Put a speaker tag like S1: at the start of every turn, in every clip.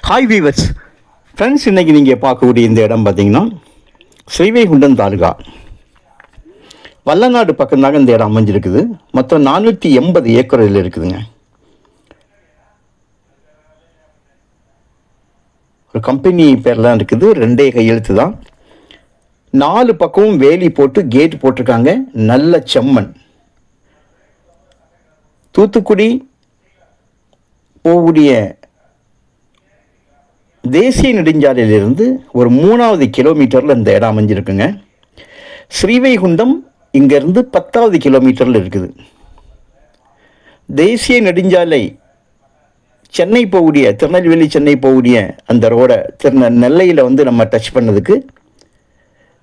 S1: Hi viewers friends, இன்றைக்கி நீங்கள் பார்க்கக்கூடிய இந்த இடம் பார்த்திங்கன்னா ஸ்ரீவைகுண்டம் தாலுகா வல்லநாடு பக்கம்தாங்க இந்த இடம் அமைஞ்சிருக்குது. மொத்தம் 480 ஏக்கர் இதில் இருக்குதுங்க. ஒரு கம்பெனி பேர்லாம் இருக்குது. 2 கையெழுத்து தான். 4 பக்கமும் வேலி போட்டு கேட் போட்டிருக்காங்க. நல்ல செம்மண். தூத்துக்குடி போகக்கூடிய தேசிய நெடுஞ்சாலையிலிருந்து ஒரு 3வது கிலோமீட்டரில் இந்த இடம் அமைஞ்சிருக்குங்க. ஸ்ரீவைகுண்டம் இங்கேருந்து 10வது கிலோமீட்டரில் இருக்குது. தேசிய நெடுஞ்சாலை சென்னை போகக்கூடிய, திருநெல்வேலி சென்னை போகக்கூடிய அந்த ரோடை நெல்லையில் வந்து நம்ம டச் பண்ணதுக்கு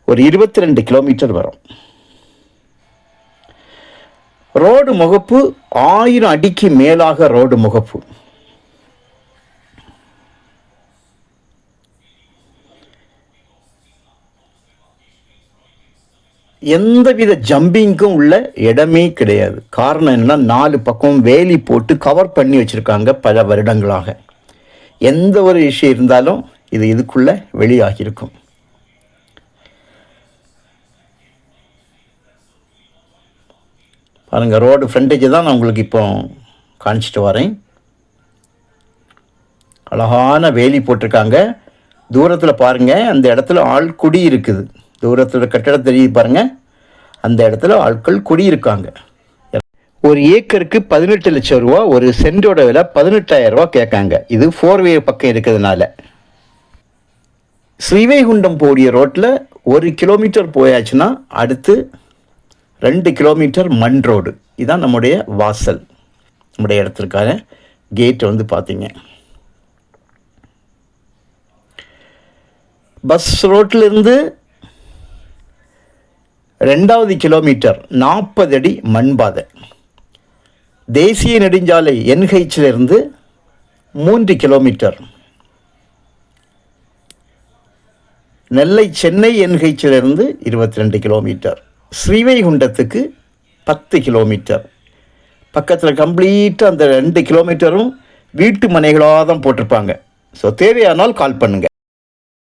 S1: ஒரு 22 கிலோமீட்டர் வரும். ரோடு முகப்பு 1000 அடிக்கு மேலாக ரோடு முகப்பு. எந்தவித ஜம்பிங்க்கும் உள்ள இடமே கிடையாது. காரணம் என்னன்னா, 4 பக்கம் வேலி போட்டு கவர் பண்ணி வச்சுருக்காங்க பல வருடங்களாக. எந்த ஒரு விஷயம் இருந்தாலும் இது இதுக்குள்ளே வெளியாகியிருக்கும். பாருங்கள், ரோடு ஃப்ரண்டேஜ் தான் நான் உங்களுக்கு இப்போ காணிச்சிட்டு வரேன். அழகான வேலி போட்டிருக்காங்க. தூரத்தில் பாருங்கள், அந்த இடத்துல ஆள் குடி இருக்குது. தூரத்தில் கட்டடம் தெரியுது பாருங்கள், அந்த இடத்துல ஆட்கள் குடியிருக்காங்க. ஒரு ஏக்கருக்கு 18 லட்சம் ரூபா, ஒரு சென்டோட விலை 18,000 ரூபா கேட்காங்க. இது 4-வே பக்கம் இருக்கிறதுனால. ஸ்ரீவைகுண்டம் போடிய ரோட்டில் 1 கிலோமீட்டர் போயாச்சுன்னா அடுத்து 2 கிலோமீட்டர் மண் ரோடு. இதுதான் நம்முடைய வாசல். நம்முடைய இடத்துக்கான கேட் வந்து பார்த்தீங்க. பஸ் ரோட்டிலிருந்து 2வது கிலோமீட்டர் 40 அடி மண்பாதை. தேசிய நெடுஞ்சாலை NHலிருந்து 3 கிலோமீட்டர். நெல்லை சென்னை NHலிருந்து 22 கிலோமீட்டர். ஸ்ரீவைகுண்டத்துக்கு 10 கிலோமீட்டர். பக்கத்தில் கம்ப்ளீட்டாக அந்த 2 கிலோமீட்டரும் வீட்டு மனைகளாக தான் போட்டிருப்பாங்க. ஸோ தேவையானால் கால் பண்ணுங்கள்.